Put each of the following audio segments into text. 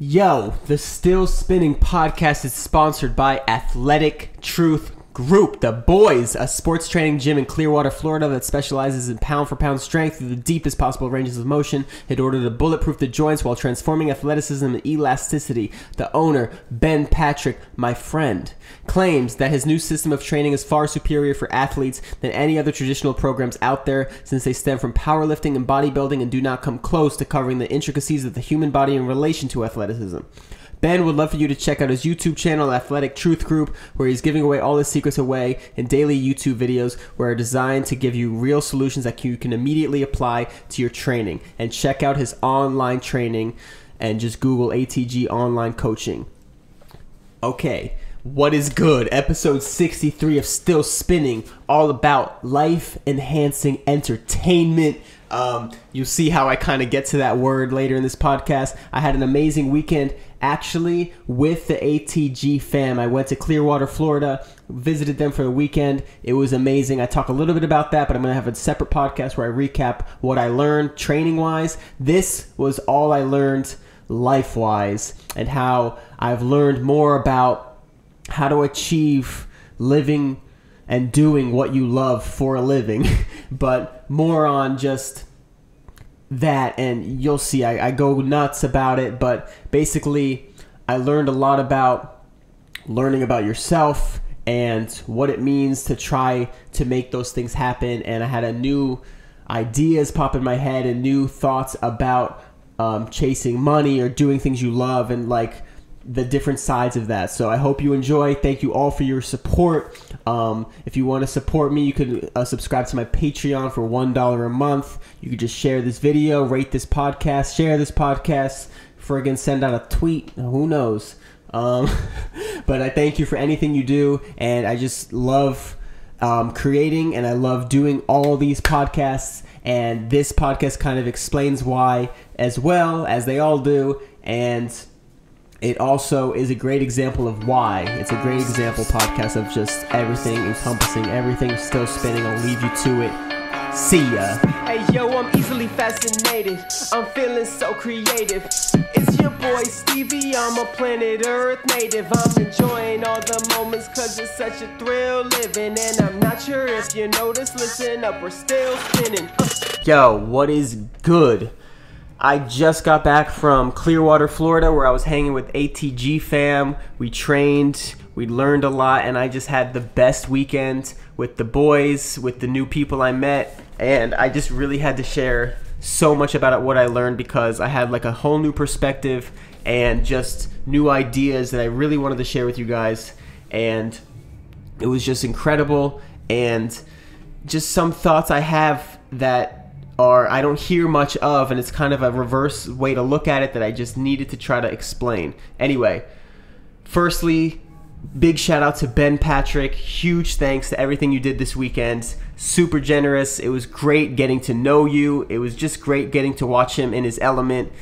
Yo, the Still Spinning podcast is sponsored by Athletic Truth Group. The Boys, a sports training gym in Clearwater, Florida that specializes in pound-for-pound strength through the deepest possible ranges of motion in order to bulletproof the joints while transforming athleticism and elasticity. The owner, Ben Patrick, my friend, claims that his new system of training is far superior for athletes than any other traditional programs out there, since they stem from powerlifting and bodybuilding and do not come close to covering the intricacies of the human body in relation to athleticism. Ben would love for you to check out his YouTube channel, Athletic Truth Group, where he's giving away all his secrets away in daily YouTube videos where are designed to give you real solutions that you can immediately apply to your training. And check out his online training and just Google ATG online coaching. Okay, what is good? Episode 63 of Still Spinning, all about life-enhancing entertainment. You'll see how I kind of get to that word later in this podcast. I had an amazing weekend actually with the ATG fam. I went to Clearwater, Florida, visited them for the weekend. It was amazing. I talk a little bit about that, but I'm going to have a separate podcast where I recap what I learned training-wise. This was all I learned life-wise, and how I've learned more about how to achieve living and doing what you love for a living, but more on just that, and you'll see I go nuts about it. But basically I learned a lot about learning about yourself and what it means to try to make those things happen, and I had a new ideas pop in my head and new thoughts about chasing money or doing things you love, and like the different sides of that. So I hope you enjoy. Thank you all for your support. If you want to support me, you can subscribe to my Patreon for $1 a month. You can just share this video, rate this podcast, share this podcast, friggin' send out a tweet, who knows. But I thank you for anything you do, and I just love creating, and I love doing all these podcasts, and this podcast kind of explains why as well, as they all do. And it also is a great example of why. It's a great example podcast of just everything, encompassing everything, still spinning. I'll leave you to it. See ya. Hey yo, I'm easily fascinated. I'm feeling so creative. It's your boy Stevie, I'm a planet Earth native. I'm enjoying all the moments cause it's such a thrill living. And I'm not sure if you notice, listen up, we're still spinning. Yo, what is good? I just got back from Clearwater, Florida, where I was hanging with ATG fam. We trained, we learned a lot, and I just had the best weekend with the boys, with the new people I met, and I just really had to share so much about what I learned, because I had like a whole new perspective and just new ideas that I really wanted to share with you guys, and it was just incredible. And just some thoughts I have that I don't hear much of, and it's kind of a reverse way to look at it that I just needed to try to explain. Anyway, firstly, big shout out to Ben Patrick. Huge thanks to everything you did this weekend. Super generous. It was great getting to know you. It was just great getting to watch him in his element,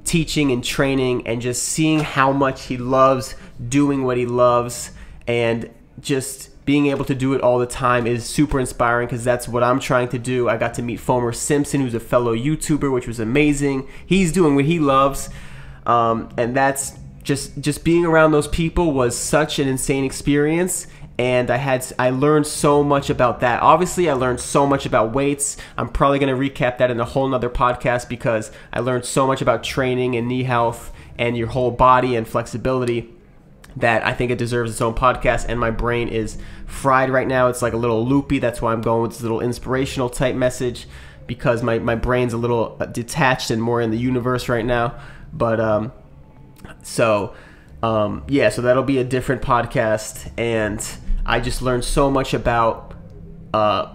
teaching and training, and just seeing how much he loves doing what he loves, and just being able to do it all the time is super inspiring, because that's what I'm trying to do. I got to meet Fomer Simpson, who's a fellow YouTuber, which was amazing. He's doing what he loves, and that's just being around those people was such an insane experience. And I learned so much about that. Obviously, I learned so much about weights. I'm probably going to recap that in a whole nother podcast, because I learned so much about training and knee health and your whole body and flexibility that I think it deserves its own podcast. And my brain is fried right now. It's like a little loopy. That's why I'm going with this little inspirational type message, because my brain's a little detached and more in the universe right now. But so that'll be a different podcast. And I just learned so much about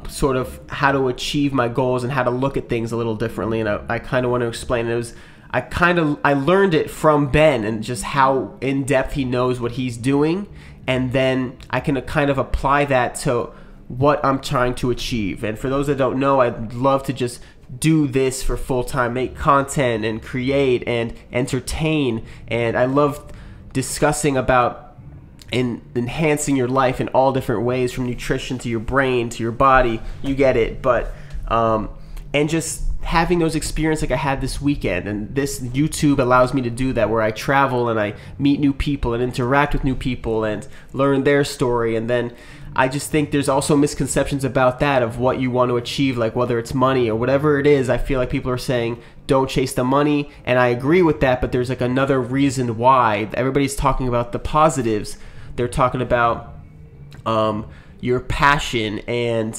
sort of how to achieve my goals and how to look at things a little differently. And I kind of want to explain it. I learned it from Ben, and just how in depth he knows what he's doing, and then I can kind of apply that to what I'm trying to achieve. And for those that don't know, I'd love to just do this for full time, make content and create and entertain, and I love discussing about enhancing your life in all different ways, from nutrition to your brain to your body, you get it. But and just having those experiences like I had this weekend, and this YouTube allows me to do that, where I travel and I meet new people and interact with new people and learn their story. And then I just think there's also misconceptions about that, of what you want to achieve, like whether it's money or whatever it is. I feel like people are saying don't chase the money, and I agree with that, but there's like another reason why. Everybody's talking about the positives. They're talking about your passion, and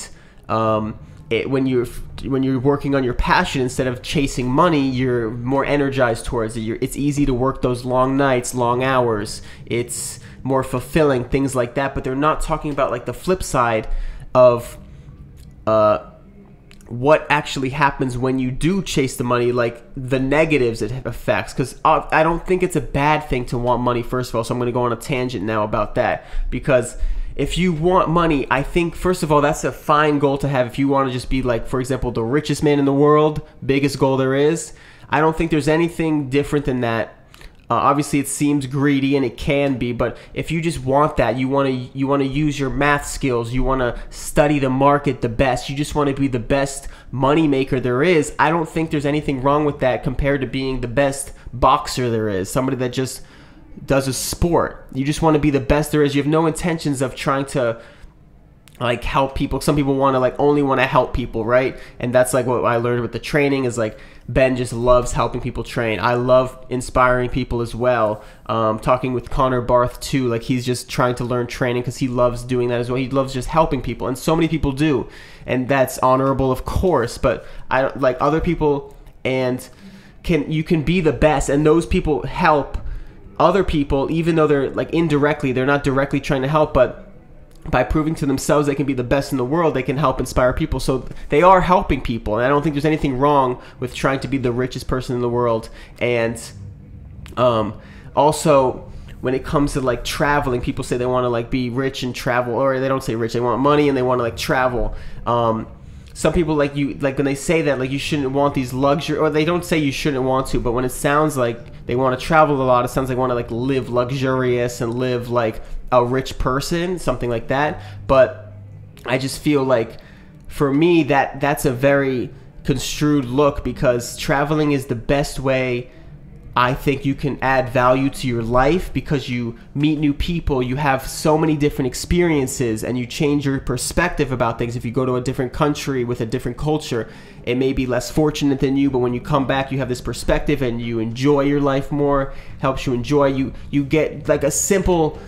when you're working on your passion instead of chasing money, you're more energized towards it. It's easy to work those long nights, long hours. It's more fulfilling, things like that. But they're not talking about like the flip side of what actually happens when you do chase the money, like the negatives it affects. Because I don't think it's a bad thing to want money, first of all. So I'm going to go on a tangent now about that, because if you want money, I think, first of all, that's a fine goal to have. If you want to just be like, for example, the richest man in the world, biggest goal there is, I don't think there's anything different than that. Obviously, it seems greedy, and it can be, but if you just want that, you want to use your math skills, you want to study the market the best, you just want to be the best money maker there is, I don't think there's anything wrong with that compared to being the best boxer there is, somebody that just does a sport. You just want to be the best there is. You have no intentions of trying to like help people. Some people want to like only want to help people, right? And that's like what I learned with the training, is like Ben just loves helping people train. I love inspiring people as well. Talking with Connor Barth too, like he's just trying to learn training because he loves doing that as well. He loves just helping people, and so many people do, and that's honorable, of course. But I don't like other people, and you can be the best, and those people help other people, even though they're like indirectly, they're not directly trying to help, but by proving to themselves they can be the best in the world, they can help inspire people. So they are helping people, and I don't think there's anything wrong with trying to be the richest person in the world. And also, when it comes to like traveling, people say they want to like be rich and travel, or they don't say rich, they want money and they want to like travel. Some people like when they say that, like you shouldn't want these luxury, or they don't say you shouldn't want to, but when it sounds like they want to travel a lot, it sounds like they want to like live luxurious and live like a rich person, something like that. But I just feel like for me that's a very construed look, because traveling is the best way I think you can add value to your life, because you meet new people, you have so many different experiences, and you change your perspective about things. If you go to a different country with a different culture, it may be less fortunate than you, but when you come back, you have this perspective and you enjoy your life more, helps you enjoy. You get like a simple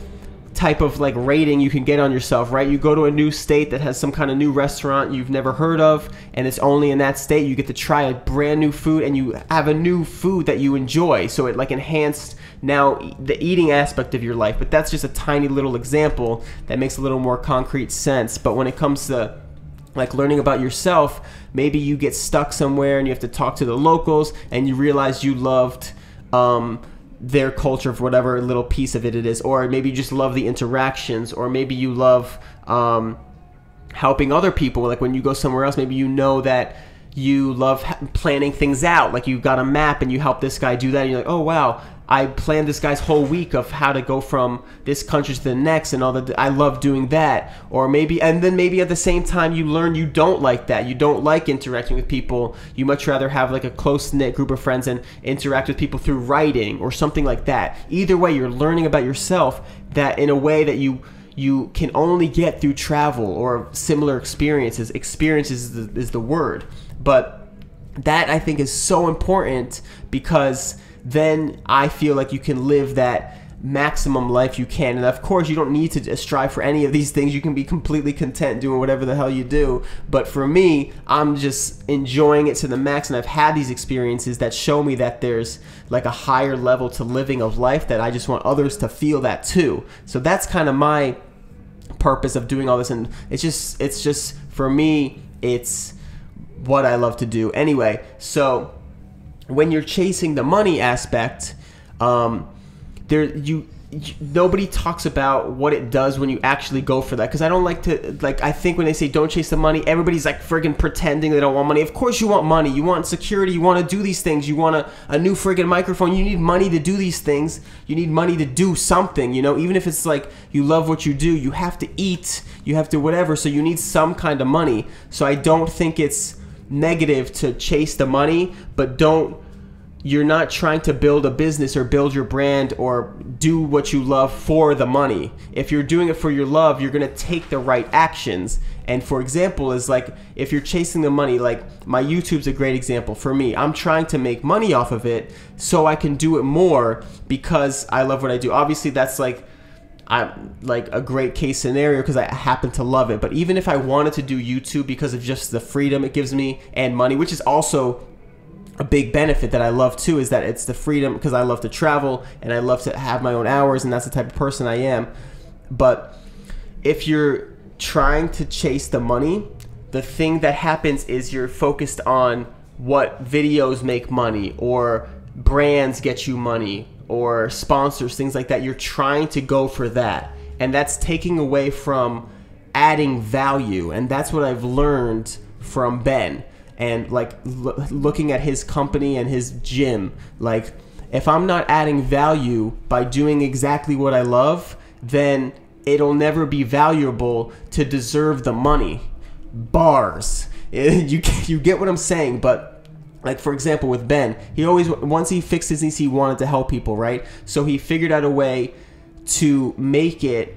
type of like rating you can get on yourself, right? You go to a new state that has some kind of new restaurant you've never heard of, and it's only in that state. You get to try a brand new food, and you have a new food that you enjoy, so it like enhanced now the eating aspect of your life. But that's just a tiny little example that makes a little more concrete sense. But when it comes to like learning about yourself, maybe you get stuck somewhere and you have to talk to the locals, and you realize you loved their culture for whatever little piece of it is, or maybe you just love the interactions, or maybe you love helping other people. Like when you go somewhere else, maybe you know that you love planning things out, like you've got a map and you help this guy do that, and you're like, oh wow, I planned this guy's whole week of how to go from this country to the next, and all that. I love doing that. Or maybe, and then maybe at the same time you learn you don't like that. You don't like interacting with people. You much rather have like a close-knit group of friends and interact with people through writing or something like that. Either way, you're learning about yourself that in a way that you can only get through travel or similar experiences. Experiences is the word. But that I think is so important, because then I feel like you can live that maximum life you can. And of course, you don't need to strive for any of these things. You can be completely content doing whatever the hell you do. But for me, I'm just enjoying it to the max, and I've had these experiences that show me that there's like a higher level to living of life, that I just want others to feel that too. So that's kind of my purpose of doing all this, and it's just for me, it's what I love to do. Anyway, so when you're chasing the money aspect, nobody talks about what it does when you actually go for that. Because I don't like to, like, I think when they say don't chase the money, everybody's like friggin' pretending they don't want money. Of course you want money. You want security. You want to do these things. You want a new friggin' microphone. You need money to do these things. You need money to do something, you know, even if it's like you love what you do, you have to eat, you have to whatever. So you need some kind of money. So I don't think it's negative to chase the money, but you're not trying to build a business or build your brand or do what you love for the money. If you're doing it for your love, you're going to take the right actions. And for example, is like if you're chasing the money, like my YouTube's a great example for me. I'm trying to make money off of it so I can do it more because I love what I do. Obviously, that's like I'm like a great case scenario because I happen to love it. But even if I wanted to do YouTube because of just the freedom it gives me and money, which is also a big benefit that I love too, is that it's the freedom because I love to travel and I love to have my own hours, and that's the type of person I am. But if you're trying to chase the money, the thing that happens is you're focused on what videos make money or brands get you money or sponsors, things like that. You're trying to go for that, and that's taking away from adding value. And that's what I've learned from Ben. And like looking at his company and his gym, like if I'm not adding value by doing exactly what I love, then it'll never be valuable to deserve the money. Bars. You get what I'm saying? But like for example with Ben, he always, once he fixed his knees, he wanted to help people, right? So he figured out a way to make it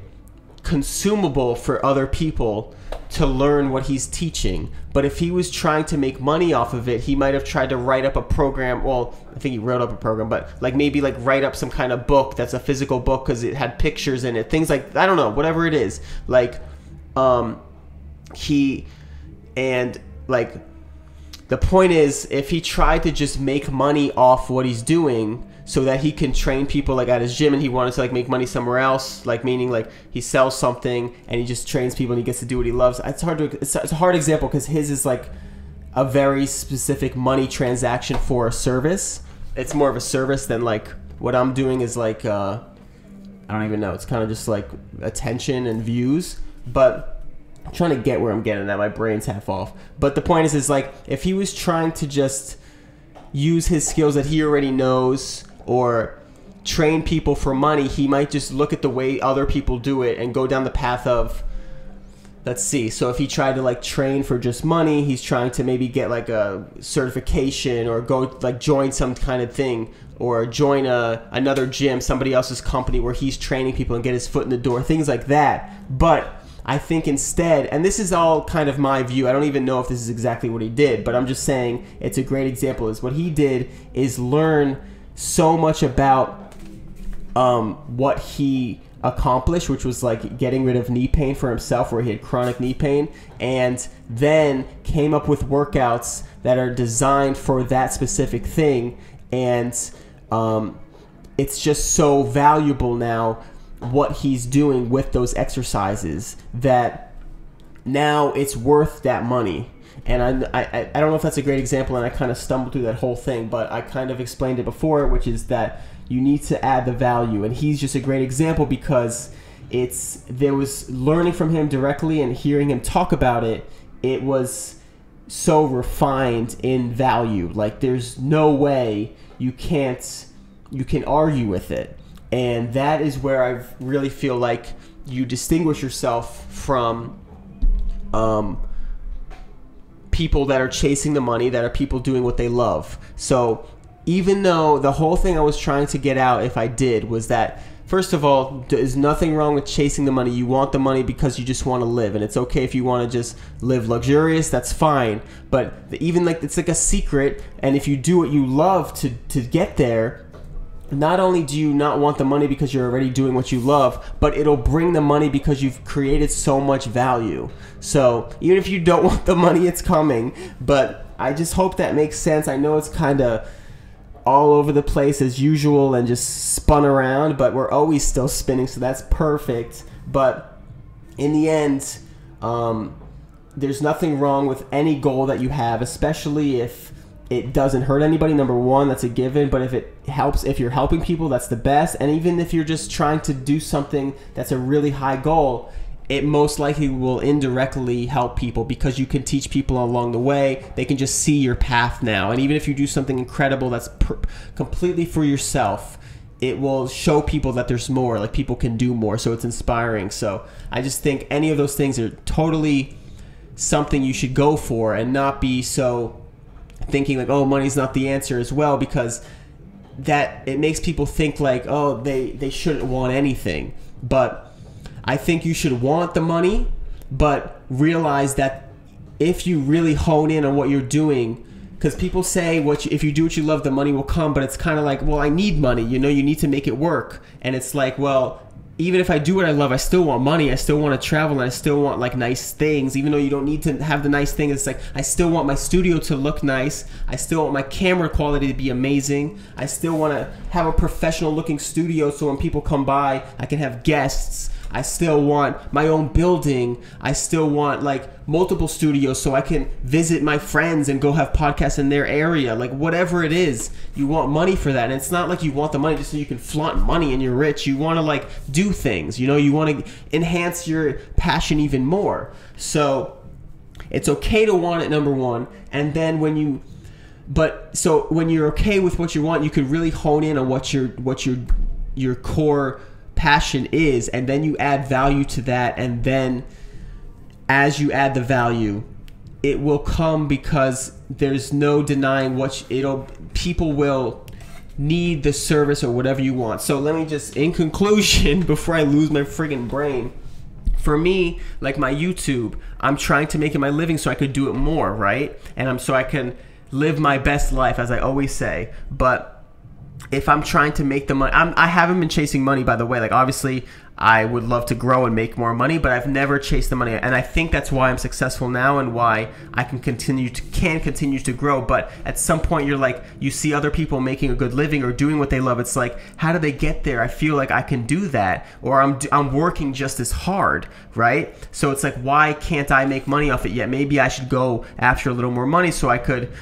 consumable for other people to learn what he's teaching. But if he was trying to make money off of it, he might have tried to write up a program. Well, I think he wrote up a program, but like maybe like write up some kind of book that's a physical book because it had pictures in it, things like, I don't know, whatever it is. Like the point is, if he tried to just make money off what he's doing so that he can train people like at his gym, and he wanted to like make money somewhere else, like meaning like he sells something and he just trains people and he gets to do what he loves. It's a hard example because his is like a very specific money transaction for a service. It's more of a service than like what I'm doing is like I don't even know. It's kind of just like attention and views. But I'm trying to get where I'm getting at. My brain's half off. But the point is like if he was trying to just use his skills that he already knows or train people for money, he might just look at the way other people do it and go down the path of, let's see, so if he tried to like train for just money, he's trying to maybe get like a certification or go like join some kind of thing or join another gym, somebody else's company where he's training people and get his foot in the door, things like that. But I think instead, and this is all kind of my view, I don't even know if this is exactly what he did, but I'm just saying it's a great example, is what he did is learn so much about what he accomplished, which was like getting rid of knee pain for himself where he had chronic knee pain, and then came up with workouts that are designed for that specific thing. And it's just so valuable now what he's doing with those exercises that now it's worth that money. And I don't know if that's a great example, and I kind of stumbled through that whole thing, but I kind of explained it before, which is that you need to add the value. And he's just a great example because there was learning from him directly and hearing him talk about it. It was so refined in value. Like there's no way you can argue with it. And that is where I really feel like you distinguish yourself from people that are chasing the money, that are people doing what they love. So even though the whole thing I was trying to get out, if I did, was that, first of all, there's nothing wrong with chasing the money. You want the money because you just want to live. And it's okay if you want to just live luxurious, that's fine. But even like it's like a secret. And if you do what you love to get there, not only do you not want the money because you're already doing what you love, but it'll bring the money because you've created so much value. So even if you don't want the money, it's coming. But I just hope that makes sense. I know it's kind of all over the place as usual and just spun around, but we're always still spinning, so that's perfect. But in the end, there's nothing wrong with any goal that you have, especially if it doesn't hurt anybody. Number one, that's a given. But if it helps, if you're helping people, that's the best. And even if you're just trying to do something that's a really high goal, it most likely will indirectly help people because you can teach people along the way. They can just see your path now. And even if you do something incredible that's completely for yourself, it will show people that there's more, like people can do more. So it's inspiring. So I just think any of those things are totally something you should go for, and not be so thinking like, oh, money's not the answer as well, because that it makes people think like, oh, they shouldn't want anything. But I think you should want the money, but realize that if you really hone in on what you're doing, because people say if you do what you love, the money will come, but it's kind of like, well, I need money, you need to make it work. And it's like, well, even if I do what I love, I still want money. I still want to travel, and I still want like nice things, even though you don't need to have the nice thing. It's like, I still want my studio to look nice. I still want my camera quality to be amazing. I still want to have a professional looking studio, so when people come by, I can have guests. I still want my own building. I still want like multiple studios so I can visit my friends and go have podcasts in their area. Like whatever it is, you want money for that. And it's not like you want the money just so you can flaunt money and you're rich. You want to like do things, you want to enhance your passion even more. So it's okay to want it, number one. And then when you're okay with what you want, you can really hone in on what your core passion is, and then you add value to that, and then as you add the value, it will come, because there's no denying people will need the service or whatever you want. So let me just, in conclusion, before I lose my friggin' brain, for me, like my YouTube, I'm trying to make it my living so I could do it more, right? And so I can live my best life, as I always say. But if I'm trying to make the money, I haven't been chasing money, by the way. Like obviously I would love to grow and make more money, but I've never chased the money. And I think that's why I'm successful now, and why I can continue to grow. But at some point you're like, you see other people making a good living or doing what they love. It's like, how do they get there? I feel like I can do that, or I'm working just as hard, right? So it's like, why can't I make money off it yet? Maybe I should go after a little more money so I could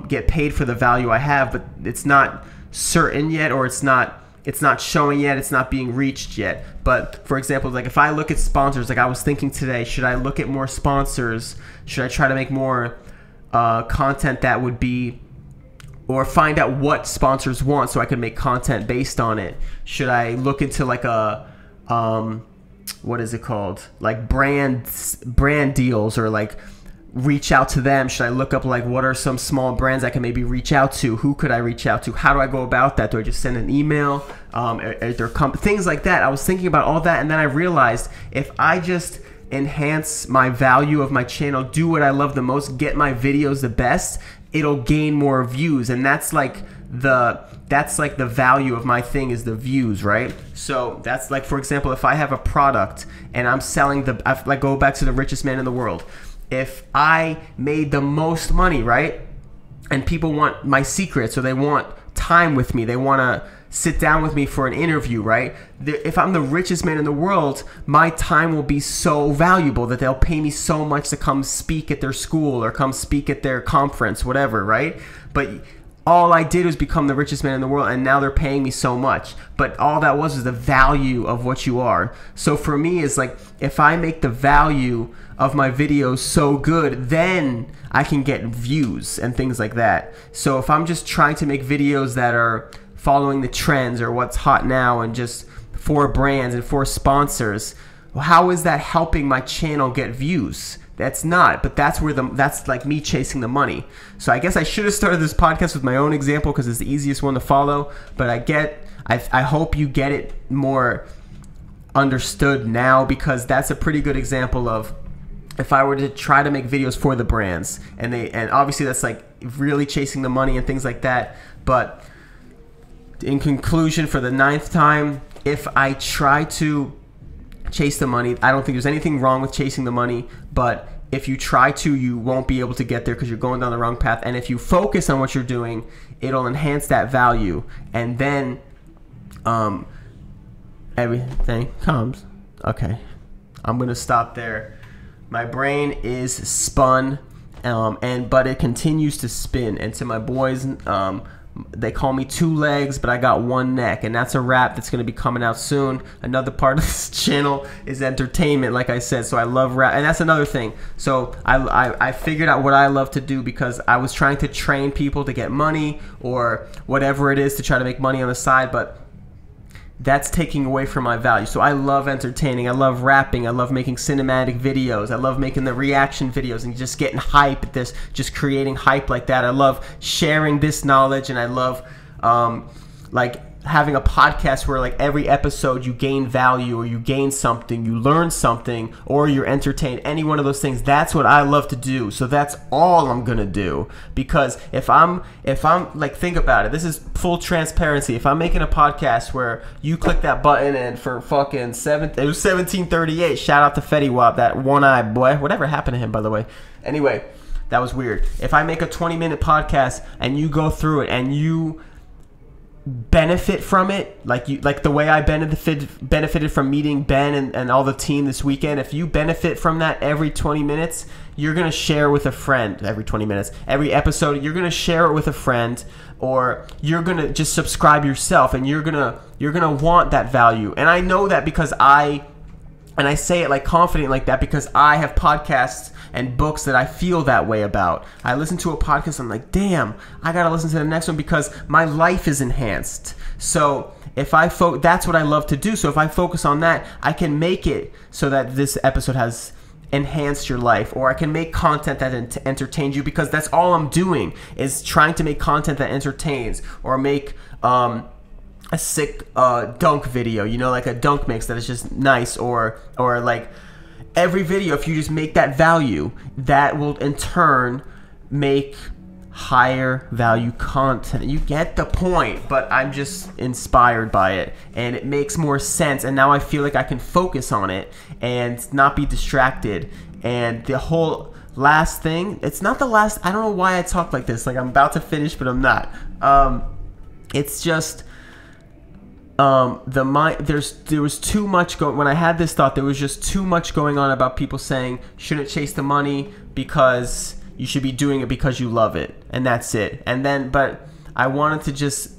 get paid for the value I have, but it's not certain yet, or it's not showing yet, it's not being reached yet. But for example, like if I look at sponsors, like I was thinking today, should I look at more sponsors? Should I try to make more content that would be, or find out what sponsors want so I can make content based on it? Should I look into like a what is it called, like brand deals, or like reach out to them? Should I look up like what are some small brands I can maybe reach out to? Who could I reach out to? How do I go about that? Do I just send an email? Things like that. I was thinking about all that, and then I realized if I just enhance my value of my channel, do what I love the most, get my videos the best, it'll gain more views. And that's like the value of my thing, is the views, right? So that's like, for example, if I have a product and I'm selling like go back to the richest man in the world. If I made the most money, right, and people want my secrets, or they want time with me, they want to sit down with me for an interview, right? If I'm the richest man in the world, my time will be so valuable that they'll pay me so much to come speak at their school or come speak at their conference, whatever, right? But all I did was become the richest man in the world, and now they're paying me so much. But all that was the value of what you are. So for me, it's like, if I make the value of my videos so good, then I can get views and things like that. So if I'm just trying to make videos that are following the trends or what's hot now, and just for brands and for sponsors, well, how is that helping my channel get views? That's not, but that's like me chasing the money. So I guess I should have started this podcast with my own example, because it's the easiest one to follow. But I hope you get it more understood now, because that's a pretty good example of, if I were to try to make videos for the brands, and obviously that's like really chasing the money and things like that. But in conclusion, for the 9th time, if I try to chase the money, I don't think there's anything wrong with chasing the money, but if you try to, you won't be able to get there, because you're going down the wrong path. And if you focus on what you're doing, it'll enhance that value, and then everything comes. Okay, I'm gonna stop there. My brain is spun, but it continues to spin. And to my boys, they call me 2 legs, but I got 1 neck, and that's a rap that's going to be coming out soon. Another part of this channel is entertainment, like I said, so I love rap, and that's another thing. So I figured out what I love to do, because I was trying to train people to get money, or whatever it is to try to make money on the side, but that's taking away from my value. So I love entertaining, I love rapping, I love making cinematic videos, I love making the reaction videos and just getting hype at this, just creating hype like that. I love sharing this knowledge, and I love like having a podcast where like every episode you gain value, or you gain something, you learn something, or you're entertained. Any one of those things, that's what I love to do. So that's all I'm gonna do. Because if I'm like, think about it, this is full transparency. If I'm making a podcast where you click that button and for fucking it was 1738, shout out to Fetty Wap, that one-eyed boy. Whatever happened to him, by the way? Anyway, that was weird. If I make a 20-minute podcast and you go through it and you benefit from it, like the way I benefited from meeting Ben and all the team this weekend, if you benefit from that every 20 minutes, you're going to share with a friend. Every 20 minutes, every episode, you're going to share it with a friend, or you're going to just subscribe yourself, and you're going to want that value. And I know that because I say it like confident like that because I have podcasts and books that I feel that way about. I listen to a podcast, I'm like, damn, I gotta listen to the next one because my life is enhanced. So if that's what I love to do. So if I focus on that, I can make it so that this episode has enhanced your life, or I can make content that entertains you, because that's all I'm doing, is trying to make content that entertains, or make a sick dunk video, you know, like a dunk mix that is just nice, or like every video, if you just make that value, that will in turn make higher value content. You get the point, but I'm just inspired by it, and it makes more sense, and now I feel like I can focus on it and not be distracted. And the whole last thing, it's not the last, I don't know why I talk like this, like I'm about to finish but I'm not. It's just there was too much going. When I had this thought, there was just too much going on about people saying shouldn't chase the money because you should be doing it because you love it, and that's it. And then, but I wanted to just